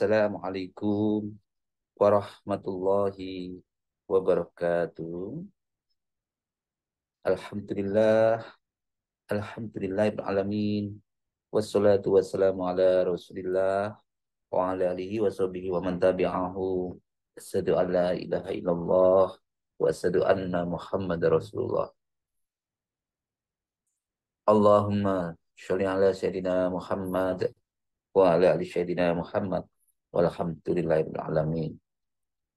Assalamualaikum warahmatullahi wabarakatuh. Alhamdulillah, alhamdulillahirabbil alamin. Wassalatu wassalamu ala Rasulillah wa ala alihi wa sahbihi wa man tabi'ahu. Asyhadu an la ilaha illallah wa asyhadu anna Muhammadar Rasulullah. Allahumma sholli ala sayyidina Muhammad wa ala ali sayyidina Muhammad walhamdulillahirabbil alamin.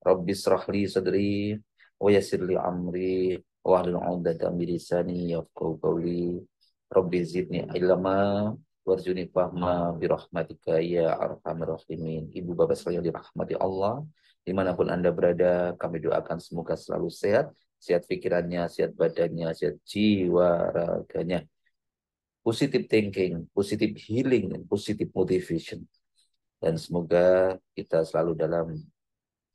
Rabbi israh li sadri wa yassir li amri wa hlul 'uqdatam min lisani yafqahu qawli. Rabbi zidni ilma warzuqni fahma bi rahmatika ya arhamar rahimin. Ibu bapak sekalian dirahmati Allah, dimanapun Anda berada, kami doakan semoga selalu sehat, sehat pikirannya, sehat badannya, sehat jiwa raganya. Positive thinking, positive healing, dan positive motivation. Dan semoga kita selalu dalam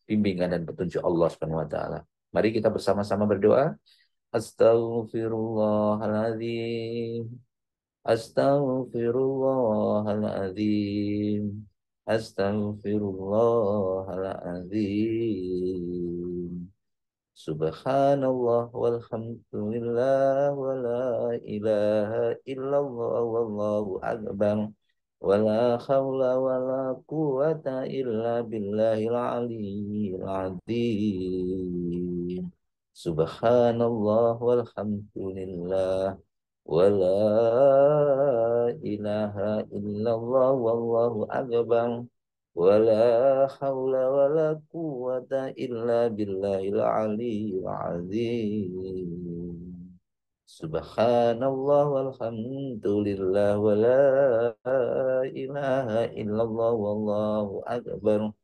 bimbingan dan petunjuk Allah Subhanahu wa taala. Mari kita bersama-sama berdoa. Astaghfirullahaladzim. Astaghfirullahaladzim. Astaghfirullahaladzim. Subhanallah walhamdulillah wa la ilaha illallah wallahu akbar. Wala haula wala quwata illa billahil aliyyil azim. Subhanallah walhamdulillah wala ilaha illallah wallahu akbar. Wala haula wala quwata illa billahil aliyyil azim. Subhanallah walhamdulillah wala ilaha illallah wallahu akbar.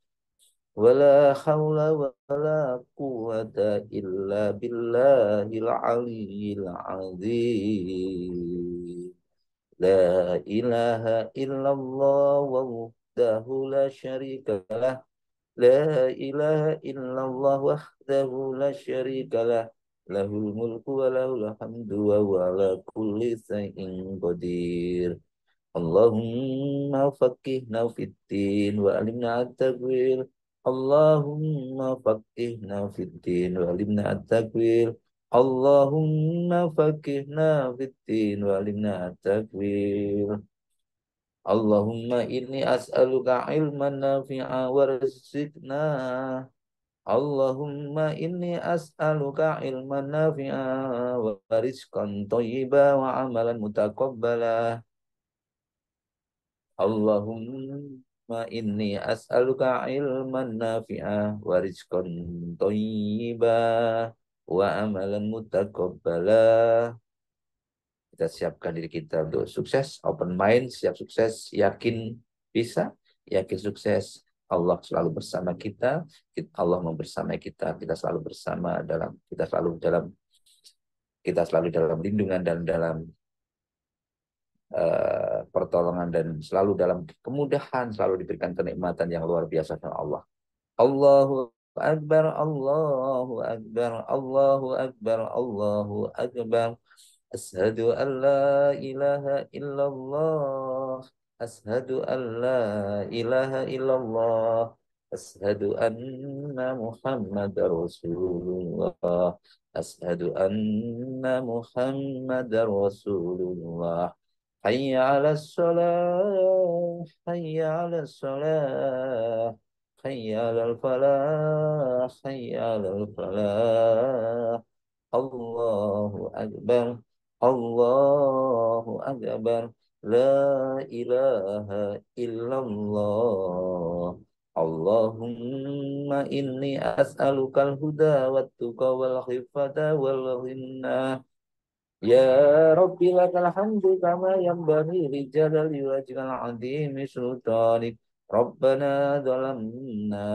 Wala haula wala quwata illa billahil aliyyil azim. La ilaha illallah wahdahu la syarika lah. La ilaha illallah wahdahu la syarika lah. Lahul mulku wa lahul hamdu wa huwa ala kulli syai'in qadir. Allahumma faqihna fiddin wa alimna at-tawil. Allahumma faqihna fiddin wa alimna at-tawil. Allahumma faqihna fiddin wa alimna at-tawil. Allahumma inni as'aluka ilman nafi'a warzuqna. Allahumma inni as'aluka ilman nafi'a wa rizqan thayyiba wa amalan mutaqabbala. Allahumma inni as'aluka ilman nafi'a wa rizqan thayyiba wa amalan mutaqabbala. Kita siapkan diri kita untuk sukses, open mind, siap sukses, yakin bisa, yakin sukses. Allah selalu bersama kita, Allah membersamai kita, kita selalu dalam lindungan dan dalam pertolongan dan selalu dalam kemudahan, selalu diberikan kenikmatan yang luar biasa dari Allah. Allahu Akbar, Allahu Akbar, Allahu Akbar, Allahu Akbar. Asyhadu an la ilaha illallah. Asyhadu an la ilaha illallah. Asyhadu anna Muhammadar Rasulullah. Asyhadu anna Muhammadar Rasulullah. Hayya 'alas shalah, hayya 'alas shalah. Hayya 'alal falah, hayya 'alal falah. Allahu Akbar, Allahu Akbar, La ilaha illallah. Allahumma inni as'alukal huda wat tuqa wal khifata wal ghina. Ya Rabbi lakal hamdu kama yanbaghi li jalali wajhikal azimi sultanik. Rabbana zalamna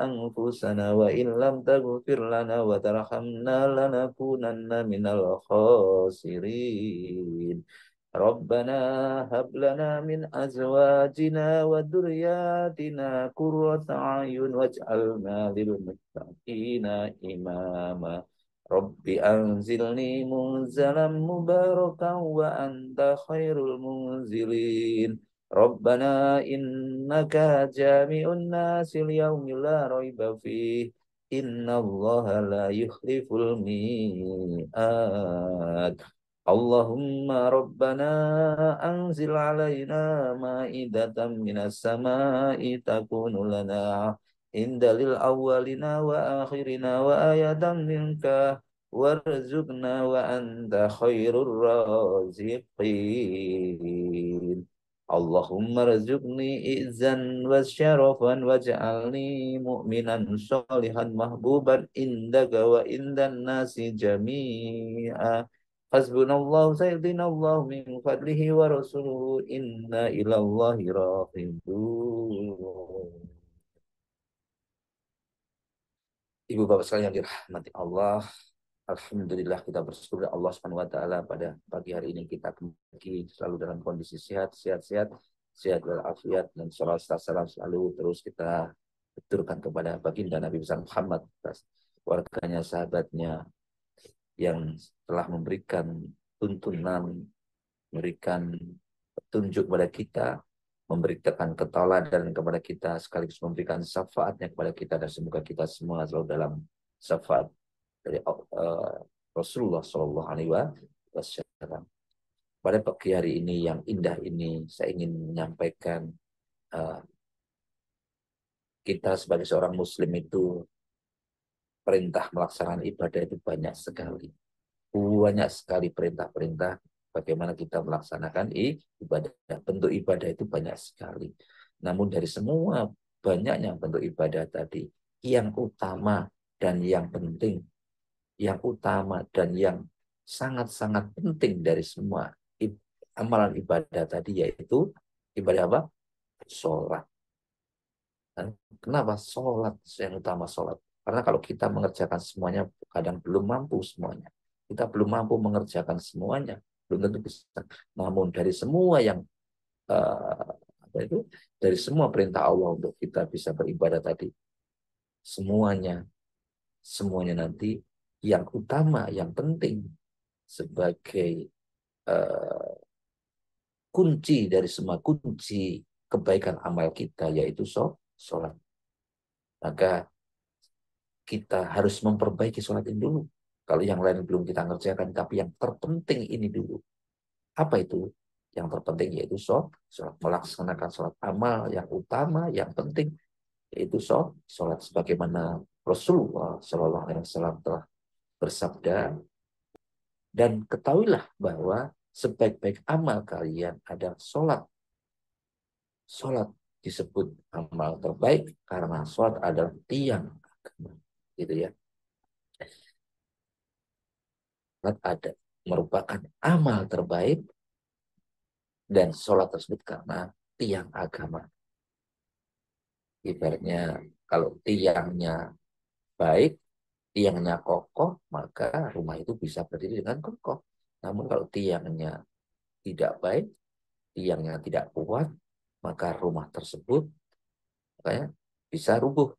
anfusana wa illam taghfir lana wa tarhamna lanakunanna minal khasirin. Rabbana hab lana min azwajina wa dhurriyyatina qurrata a'yun waj'alna lil muttaqina imama. Rabbi anzilni munzalan mubarakan wa anta khairul munzilin. Rabbana innaka jami'un nasi liyawmi la raiba fih. Innallaha la yukhliful mi'ad. Allahumma rabbana anzil alaina ma'idatan minas sama'i takunu lana indalil awwalina wa akhirina wa ayatan minka warzuqna wa anta khairur raziqin. Allahumma rzuqni izan wa syarafan waj'alni mu'minan sholihan mahbuban indaka wa indan nasi jami'a. Hasbunallahu sayyidinallahu min fadlihi wa rasuluhu inna ilallahi rahimun. Ibu bapak sekalian yang dirahmati Allah, alhamdulillah kita bersyukur Allah Subhanahu wa taala pada pagi hari ini kita kembali selalu dalam kondisi sehat walafiat dan salawat salam selalu terus kita aturkan kepada baginda Nabi besar Muhammad, keluarganya, sahabatnya yang telah memberikan tuntunan, memberikan petunjuk kepada kita, memberikan ketauladan kepada kita, sekaligus memberikan syafaatnya kepada kita, dan semoga kita semua selalu dalam syafaat dari Rasulullah Shallallahu Alaihi Wasallam. Pada pagi hari ini yang indah ini, saya ingin menyampaikan kita sebagai seorang Muslim itu perintah melaksanakan ibadah itu banyak sekali perintah-perintah bagaimana kita melaksanakan ibadah. Bentuk ibadah itu banyak sekali. Namun dari semua banyaknya bentuk ibadah tadi, yang utama dan yang penting, yang utama dan yang sangat-sangat penting dari semua amalan ibadah tadi yaitu ibadah apa? Sholat. Kenapa sholat yang utama sholat? Karena kalau kita mengerjakan semuanya, kadang belum mampu semuanya. Kita belum mampu mengerjakan semuanya, belum tentu bisa. Namun dari semua yang apa itu, dari semua perintah Allah untuk kita bisa beribadah tadi, semuanya nanti yang utama, yang penting sebagai kunci dari semua kunci kebaikan amal kita yaitu sholat. Maka kita harus memperbaiki sholat ini dulu. Kalau yang lain belum kita ngerjakan, tapi yang terpenting ini dulu. Apa itu? Yang terpenting yaitu sholat. Melaksanakan sholat amal yang utama, yang penting yaitu sholat. Sebagaimana Rasulullah Shallallahu Alaihi Wasallam telah bersabda, dan ketahuilah bahwa sebaik-baik amal kalian adalah sholat. Sholat disebut amal terbaik karena sholat adalah tiang agama. Gitu ya. Sholat ada merupakan amal terbaik dan sholat tersebut karena tiang agama. Ibaratnya kalau tiangnya baik, tiangnya kokoh, maka rumah itu bisa berdiri dengan kokoh. Namun kalau tiangnya tidak baik, tiangnya tidak kuat, maka rumah tersebut bisa rubuh.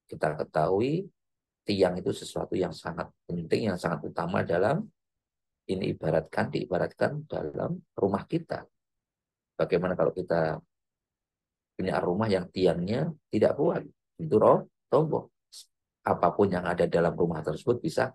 Kita ketahui tiang itu sesuatu yang sangat penting, yang sangat utama dalam diibaratkan dalam rumah kita. Bagaimana kalau kita punya rumah yang tiangnya tidak kuat, itu roboh. Apapun yang ada dalam rumah tersebut bisa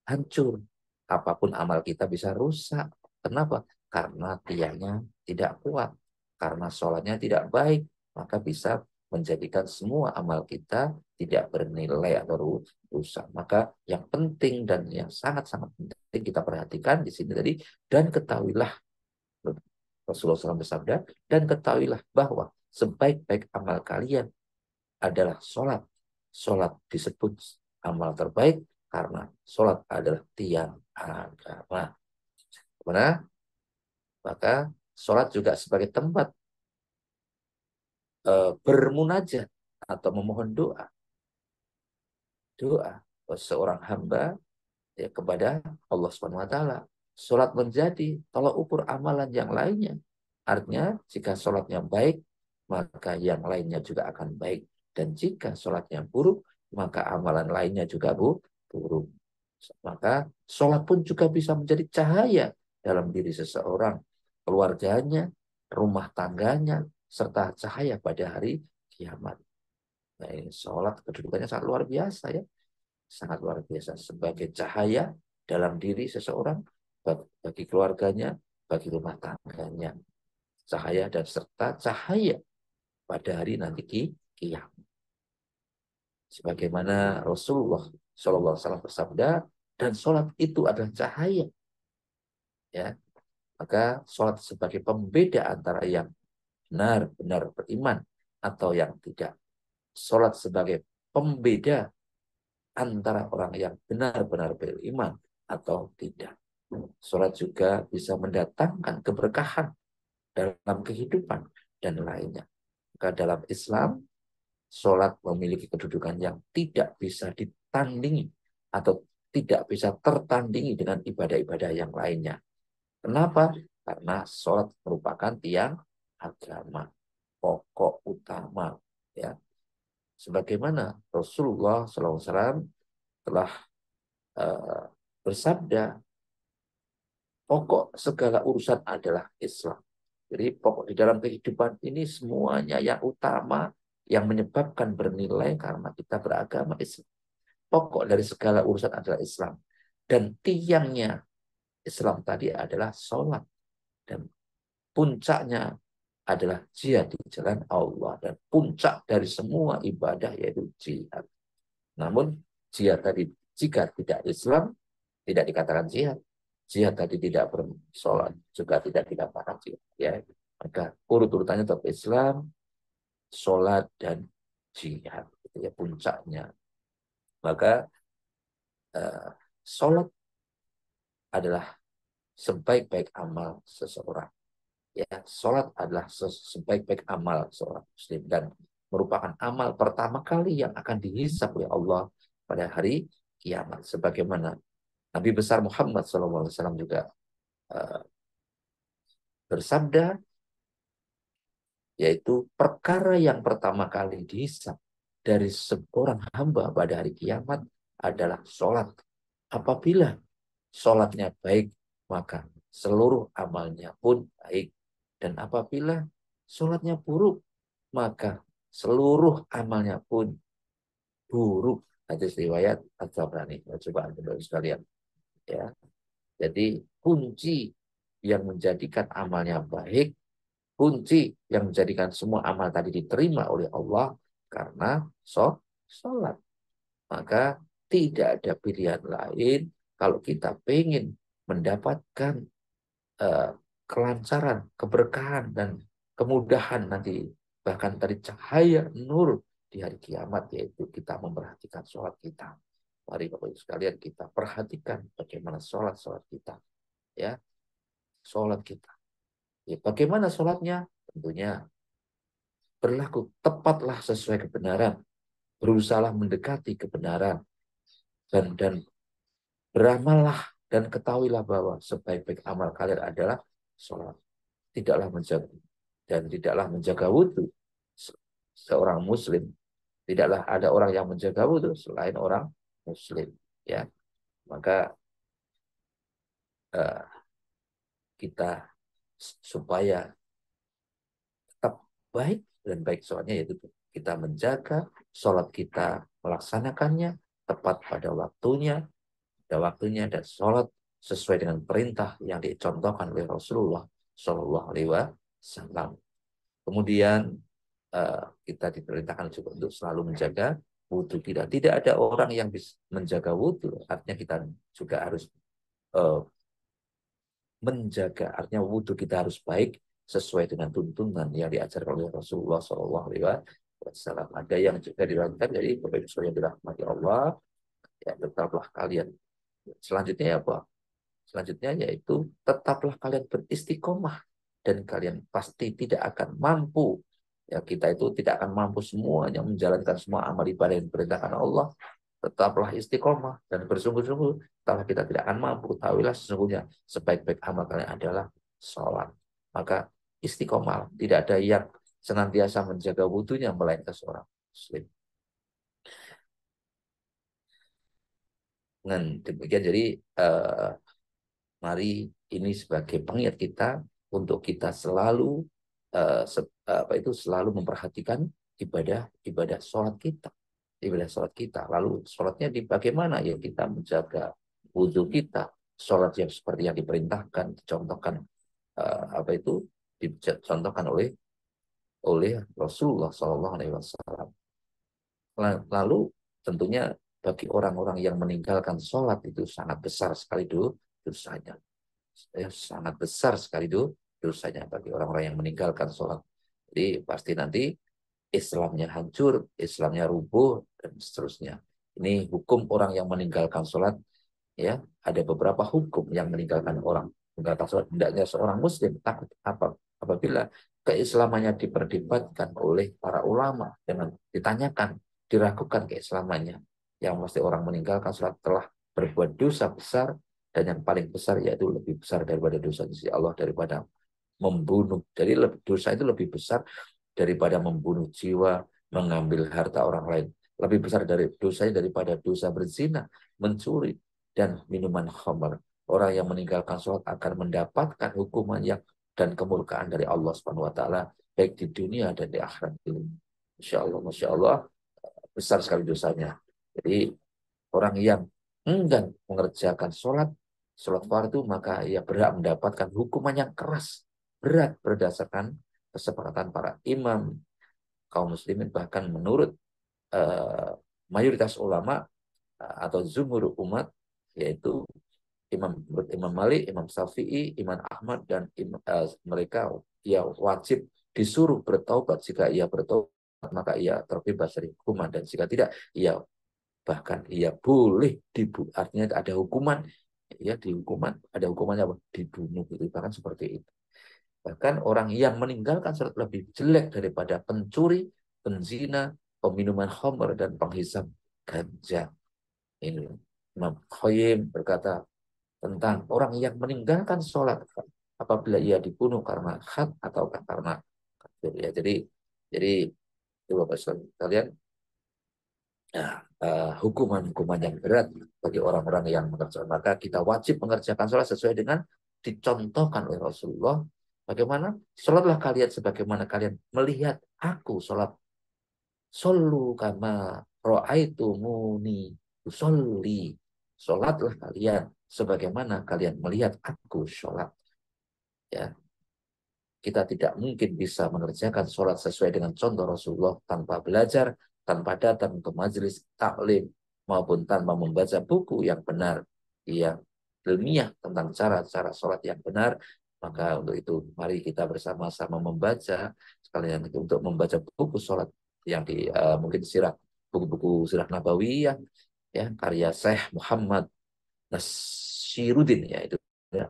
hancur. Apapun amal kita bisa rusak. Kenapa? Karena tiangnya tidak kuat. Karena sholatnya tidak baik. Maka bisa menjadikan semua amal kita tidak bernilai atau rusak. Maka yang penting dan yang sangat-sangat penting kita perhatikan di sini tadi. Dan ketahuilah, Rasulullah SAW bersabda, dan ketahuilah bahwa sebaik-baik amal kalian adalah sholat. Sholat disebut amal terbaik karena sholat adalah tiang agama. Karena maka sholat juga sebagai tempat bermunajat atau memohon doa. Doa seorang hamba ya, kepada Allah Subhanahu wa taala. Sholat menjadi tolak ukur amalan yang lainnya. Artinya jika sholatnya baik, maka yang lainnya juga akan baik. Dan jika sholatnya buruk, maka amalan lainnya juga buruk. Maka sholat pun juga bisa menjadi cahaya dalam diri seseorang, keluarganya, rumah tangganya, serta cahaya pada hari kiamat. Nah, ini sholat kedudukannya sangat luar biasa ya. Sangat luar biasa. Sebagai cahaya dalam diri seseorang, bagi keluarganya, bagi rumah tangganya. Cahaya dan serta cahaya pada hari nanti kiamat. Sebagaimana Rasulullah SAW bersabda, dan sholat itu adalah cahaya. Ya, maka sholat sebagai pembeda antara yang benar-benar beriman atau yang tidak. Sholat sebagai pembeda antara orang yang benar-benar beriman atau tidak. Sholat juga bisa mendatangkan keberkahan dalam kehidupan dan lainnya. Maka dalam Islam, sholat memiliki kedudukan yang tidak bisa ditandingi atau tidak bisa tertandingi dengan ibadah-ibadah yang lainnya. Kenapa? Karena sholat merupakan tiang agama, pokok utama. Ya, sebagaimana Rasulullah SAW telah uh, bersabda, pokok segala urusan adalah Islam. Jadi pokok di dalam kehidupan ini semuanya yang utama yang menyebabkan bernilai karena kita beragama Islam. Pokok dari segala urusan adalah Islam. Dan tiangnya Islam tadi adalah sholat. Dan puncaknya adalah jihad di jalan Allah. Dan puncak dari semua ibadah yaitu jihad. Namun jihad tadi jika tidak Islam, tidak dikatakan jihad. Jihad tadi tidak bersolat, juga tidak dikatakan jihad. Ya. Maka urut-urutannya tetap Islam, sholat, dan jihad. Itu ya puncaknya. Maka sholat adalah sebaik-baik amal seseorang. Ya, sholat adalah sebaik-baik amal seorang muslim dan merupakan amal pertama kali yang akan dihisab oleh Allah pada hari kiamat. Sebagaimana Nabi besar Muhammad SAW juga uh, bersabda, yaitu perkara yang pertama kali dihisab dari seorang hamba pada hari kiamat adalah sholat. Apabila sholatnya baik, maka seluruh amalnya pun baik. Dan apabila sholatnya buruk, maka seluruh amalnya pun buruk. Hadis riwayat At-Tabrani. Coba anda sekalian. Ya. Jadi kunci yang menjadikan amalnya baik, kunci yang menjadikan semua amal tadi diterima oleh Allah karena sholat. Maka tidak ada pilihan lain kalau kita ingin mendapatkan uh, kelancaran, keberkahan, dan kemudahan nanti. Bahkan dari cahaya nur di hari kiamat, yaitu kita memperhatikan sholat kita. Mari Bapak Ibu sekalian kita perhatikan bagaimana sholat kita. Ya, sholat kita. Ya, bagaimana sholatnya? Tentunya berlaku tepatlah sesuai kebenaran. Berusahalah mendekati kebenaran. Dan beramallah dan ketahuilah bahwa sebaik-baik amal kalian adalah sholat. Tidaklah menjaga dan tidaklah menjaga wudhu seorang muslim. Tidaklah ada orang yang menjaga wudhu selain orang muslim. Ya, maka uh, kita supaya tetap baik dan baik sholatnya yaitu kita menjaga sholat kita, melaksanakannya tepat pada waktunya dan sholat sesuai dengan perintah yang dicontohkan oleh Rasulullah Shallallahu Alaihi Wasallam. Kemudian kita diperintahkan juga untuk selalu menjaga wudhu kita. Tidak ada orang yang bisa menjaga wudhu. Artinya kita juga harus uh, menjaga. Artinya wudhu kita harus baik sesuai dengan tuntunan yang diajarkan oleh Rasulullah SAW. Ada yang juga dirancang dari Bapak Ibu yang dirahmati Allah. Ya, tetaplah kalian. Selanjutnya apa? Selanjutnya yaitu tetaplah kalian beristiqomah dan kalian pasti tidak akan mampu. Ya, kita itu tidak akan mampu semuanya menjalankan semua amal ibadah yang diperintahkan Allah. Tetaplah istiqomah dan bersungguh-sungguh. Kalau kita tidak akan mampu, tahuilah sesungguhnya sebaik-baik amal kalian adalah sholat. Maka istiqomah. Tidak ada yang senantiasa menjaga wudhunya melainkan seorang muslim. Dan demikian jadi mari ini sebagai pengingat kita untuk kita selalu apa itu selalu memperhatikan ibadah sholat kita, lalu sholatnya di bagaimana ya, kita menjaga wudhu kita, sholat yang seperti yang diperintahkan, dicontohkan, apa itu dicontohkan oleh Rasulullah SAW. Lalu tentunya bagi orang-orang yang meninggalkan sholat itu sangat besar sekali dosanya, ya, sangat besar sekali dosanya bagi orang-orang yang meninggalkan sholat. Jadi pasti nanti Islamnya hancur, Islamnya rubuh, dan seterusnya. Ini hukum orang yang meninggalkan sholat, ya. Ada beberapa hukum yang meninggalkan orang meninggalkan sholat. Hendaknya seorang muslim takut apabila keislamannya diperdebatkan oleh para ulama, dengan ditanyakan, diragukan keislamannya. Yang pasti orang meninggalkan sholat telah berbuat dosa besar, dan yang paling besar yaitu lebih besar daripada dosa di sisi Allah daripada membunuh. Jadi dosa itu lebih besar daripada membunuh jiwa, mengambil harta orang lain. Lebih besar dari dosanya daripada dosa berzina, mencuri, dan minuman khamar. Orang yang meninggalkan sholat akan mendapatkan hukuman yang dan kemurkaan dari Allah Subhanahu wa taala, baik di dunia dan di akhirat ini. Masya Allah, besar sekali dosanya. Jadi orang yang enggan mengerjakan sholat fardu, maka ia berhak mendapatkan hukuman yang keras, berat, berdasarkan kesepakatan para imam kaum muslimin, bahkan menurut uh, mayoritas ulama atau jumhur umat, yaitu Imam Malik, Imam Syafi'i, Imam Ahmad, dan mereka ia wajib disuruh bertaubat. Jika ia bertaubat, maka ia terbebas dari hukuman, dan jika tidak, ia bahkan ia boleh dibunuh. Artinya ada hukuman, ya, ada hukumannya apa? Dibunuh, itu bahkan seperti itu. Bahkan orang yang meninggalkan sholat lebih jelek daripada pencuri, penzina, peminuman khamr, dan penghisap ganja. Ini Imam Qayyim berkata tentang orang yang meninggalkan sholat apabila ia dibunuh karena had atau karena kafir. Ya, jadi itu Bapak sekalian, ya, hukuman-hukuman yang berat bagi orang-orang yang mengerjakan. Maka kita wajib mengerjakan sholat sesuai dengan dicontohkan oleh Rasulullah. Bagaimana? Sholatlah kalian sebagaimana kalian melihat aku sholat. Sallu kama ra'aitumuni usolli. Sholatlah kalian sebagaimana kalian melihat aku sholat. Ya, kita tidak mungkin bisa mengerjakan sholat sesuai dengan contoh Rasulullah tanpa belajar, tanpa datang ke majelis taklim, maupun tanpa membaca buku yang benar, yang ilmiah tentang cara-cara sholat yang benar. Maka untuk itu, mari kita bersama-sama membaca, sekalian itu untuk membaca buku sholat yang mungkin buku-buku sirah Nabawiyah, ya, karya Syekh Muhammad Nasiruddin, ya, itu, ya,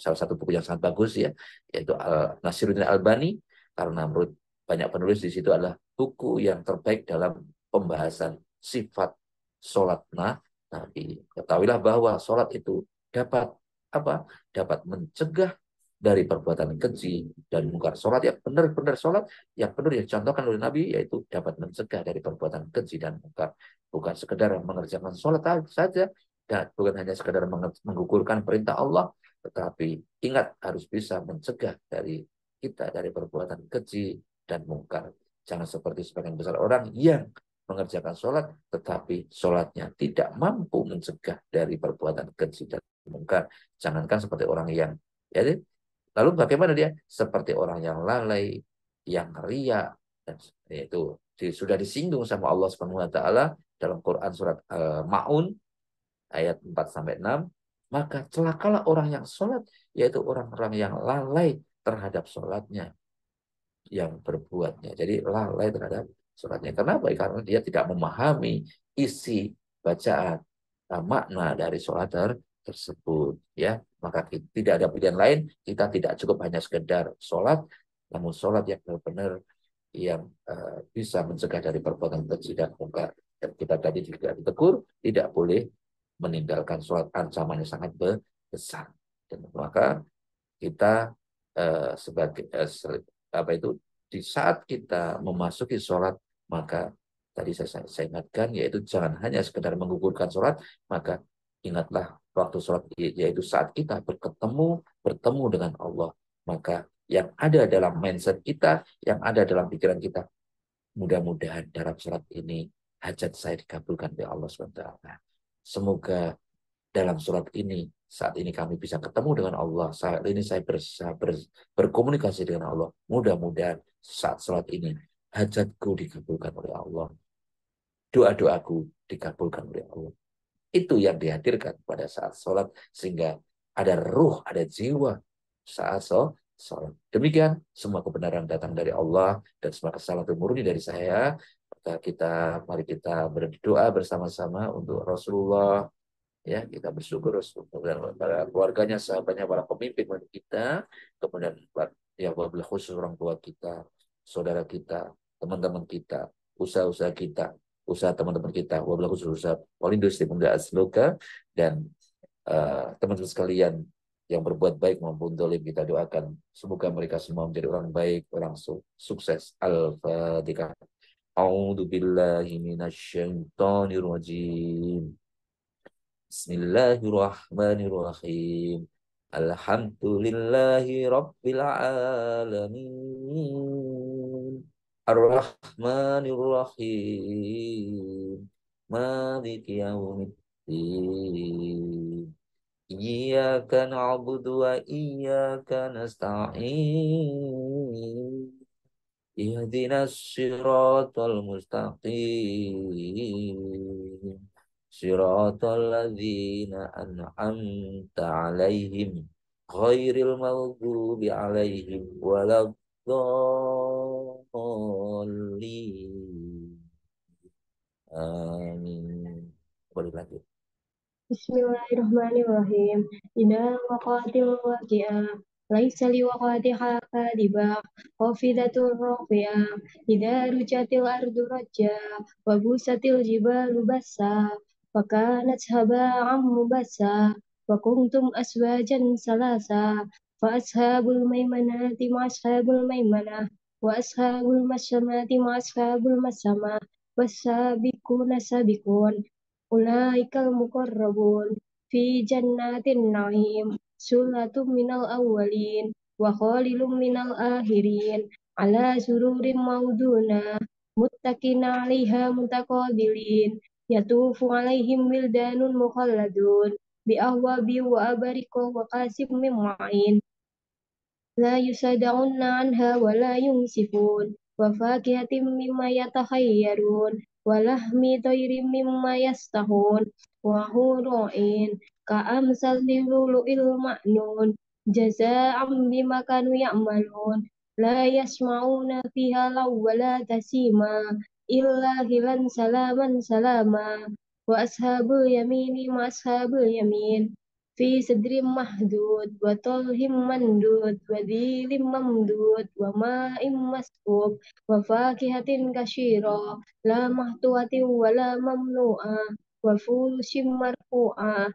salah satu buku yang sangat bagus, ya, yaitu Nasiruddin Albani, karena menurut banyak penulis di situ adalah buku yang terbaik dalam pembahasan sifat sholat Nabi. Ketahuilah bahwa sholat itu dapat apa? Dapat mencegah dari perbuatan keji dan mungkar. Sholat yang benar-benar sholat yang benar yang contohkan oleh Nabi, yaitu dapat mencegah dari perbuatan keji dan mungkar. Bukan sekedar mengerjakan sholat saja, dan bukan hanya sekedar menggugurkan perintah Allah, tetapi ingat harus bisa mencegah dari kita dari perbuatan keji dan mungkar. Jangan seperti sebagian besar orang yang mengerjakan sholat, tetapi sholatnya tidak mampu mencegah dari perbuatan keji dan mungkar. Jangankan seperti orang yang, ya, lalu bagaimana dia? Seperti orang yang lalai, yang ria, dan itu sudah disinggung sama Allah Subhanahu wa taala dalam Quran surat Maun ayat 4 sampai 6. Maka celakalah orang yang sholat, yaitu orang-orang yang lalai terhadap sholatnya, yang berbuatnya. Jadi lalai terhadap sholatnya. Kenapa? Karena dia tidak memahami isi bacaan, makna dari sholat tersebut. Ya, maka tidak ada pilihan lain. Kita tidak cukup hanya sekedar sholat, namun sholat yang benar-benar yang bisa mencegah dari perbuatan keji dan mungkar. Dan kita tadi juga ditegur, tidak boleh meninggalkan sholat, ancamannya sangat besar. Dan maka kita sebagai apa itu, di saat kita memasuki sholat, maka tadi saya ingatkan, yaitu jangan hanya sekedar menggugurkan sholat, maka ingatlah waktu sholat, yaitu saat kita bertemu dengan Allah. Maka yang ada dalam mindset kita, yang ada dalam pikiran kita. Mudah-mudahan dalam sholat ini hajat saya dikabulkan oleh Allah SWT. Semoga dalam sholat ini, saat ini kami bisa ketemu dengan Allah. Saat ini saya berkomunikasi dengan Allah. Mudah-mudahan saat sholat ini hajatku dikabulkan oleh Allah. Doa-doaku dikabulkan oleh Allah. Itu yang dihadirkan pada saat sholat. Sehingga ada ruh, ada jiwa saat sholat. Demikian, semua kebenaran datang dari Allah dan semua kesalahan itu murni dari saya. Mari kita berdoa bersama-sama untuk Rasulullah. Ya, kita bersyukur kemudian para keluarganya, sahabatnya, para pemimpin kita, kemudian ya wabil khusus orang tua kita, saudara kita, teman-teman kita, usaha-usaha kita, usaha teman-teman kita, wabil khusus usaha Polindustri Pemuda Asloka, dan teman-teman sekalian yang berbuat baik maupun dolim, kita doakan semoga mereka semua menjadi orang baik, orang sukses. Al-Fatihah. A'udzu billahi minasyaitonir rajim. Bismillahirrahmanirrahim. Alhamdulillahi Rabbil Alamin. Ar-Rahmanir-Rahim. Maliki yaumiddin. Iyyaka na'budu wa iyyaka nasta'in. Ihdinas siratal mustaqim. Siratal ladzina an'amta 'alaihim ghairil maghdubi 'alaihim waladdallin. Amin. Boleh lanjut. Bismillahirrahmanirrahim. Idza waqa'atil waqi'ah laisa liwaqatiha kadibah khafidatur rafi'ah idza rujatil ardu rajja wa busatil jibalu bassa wa kanat haba'an mubassa wa kuntum aswajan salasa fa ashabul maimanati ma ashabul maimanah wa ashabul masyamati ma ashabul masyamah was-sabiquna sabiqun ulaikal muqarrabun fi jannatin na'im sulatum minal awwalin wa qalilum minal akhirin ala sururin mauduna muttaqina 'alaiha mutaqabilin yatufu 'alaihim wildanun mukhalladun bi ahwabi wa abarika wa qasim min ma'in لا يصدعون عنها ولا ينصفون وفاكهة مما يتخيرون ولحم طير مما يستهون وحور عين كأمثال اللؤلؤ المكنون جزاء بما كانوا يعملون لا يسمعون فيها لغوا ولا تسيما إلا هلا سلاما سلاما وأصحاب اليمين ما أصحاب اليمين في سدر محدود وطلح مندود وذيل ممدود وماء مسكوب وفاكهة كثيرة لا مقطوعة ولا ممنوعة وفرش مرفوعة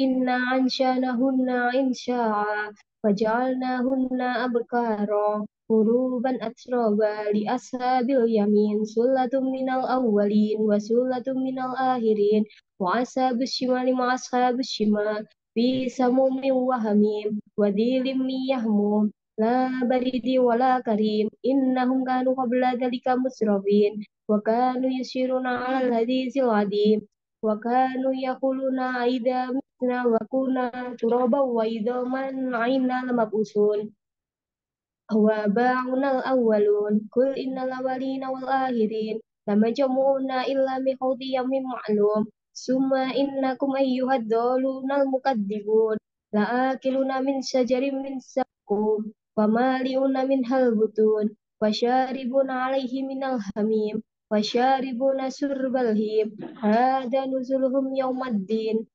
إنا أنشأناهن إنشاء وجعلناهن أبكارا عربا أترابا لأصحاب اليمين سلة من الأولين وسلة من الآخرين وأصحاب الشمال مع أصحاب الشمال في سموم وحميم وذيل من يهموم لا برد ولا كريم إنهم كانوا قبل ذلك مسرفين وكانوا يسيرون على الحديث القديم وكانوا يقولون إذا متنا وكنا ترابا وعظاما أئنا لمبعوثون وآباؤنا الأولون قل إن الأولين والآخرين لمجموعون إلى ميقات يوم معلوم ثم إنكم أيها الضالون المكذبون لآكلون من شجر من زقوم فمالئون منها البطون وشاربون عليه من الحميم وشاربون شرب الهيم هذا نزلهم يوم الدين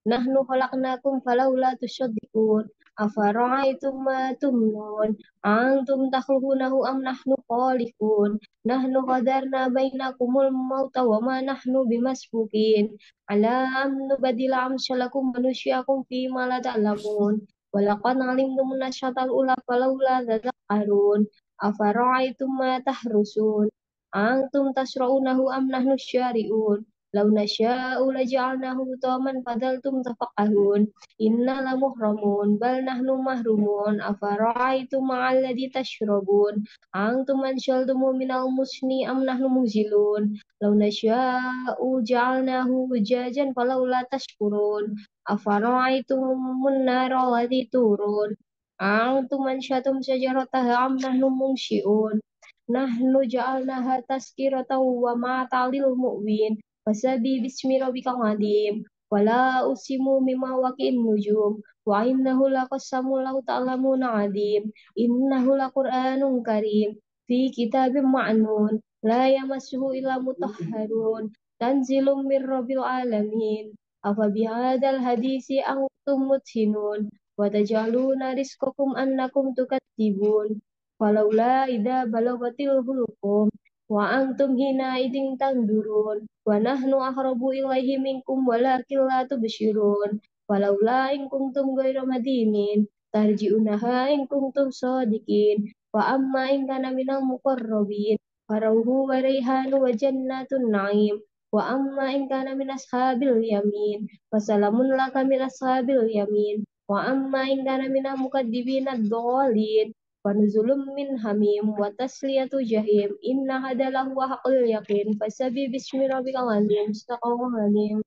نحن خلقناكم فلولا تصدقون أفرأيتم ما تمنون أنتم تخلقونه أم نحن خالقون نحن قدرنا بينكم الموت وما نحن بمسبوقين على أن نبدل أمثالكم وننشئكم فيما لا تعلمون ولقد علمتم النشأة الأولى فلولا تذكرون أفرأيتم ما تحرسون أنتم تشرعونه أم نحن الشارعون لو نشاء لجعلناه طاما فظلتم تفقهون إنا لمحرمون بل نحن محرومون أفرأيتم مع الذي تشربون أنتم أنشلتم من المسن أم نحن منزلون لو نشاء جعلناه أجاجا فلولا تشكرون أفرأيتم النار التي تورون أنتم أنشأتم شجرتها أم نحن منشئون نحن جعلناها تذكرة ومتاعا للمقوين فسبح باسم ربك العظيم ولا أقسم بمواقع النجوم وإنه لقسم لو تعلمون عظيم إنه لقرآن كريم في كتاب معنون لا يمسه إلا مطهرون تنزيل من رب العالمين أفبهذا الحديث أنتم مدهنون وتجعلون رزقكم أنكم تكذبون فلولا إذا بلغت الحلقوم وأنتم حينئذ تنظرون ونحن أقرب إليه منكم ولكن لا تبصرون فلولا إن كنتم غير مدينين ترجعونها إن كنتم صادقين وأما إن كان من المقربين فروح وريحان وجنات النعيم وأما إن كان من أصحاب اليمين فسلام لك من أصحاب اليمين وأما إن كان من المكذبين الضالين فنزل من حميم وتسلية جحيم إن هذا لهو حق اليقين فسبح باسم ربك العظيم صدق الله العظيم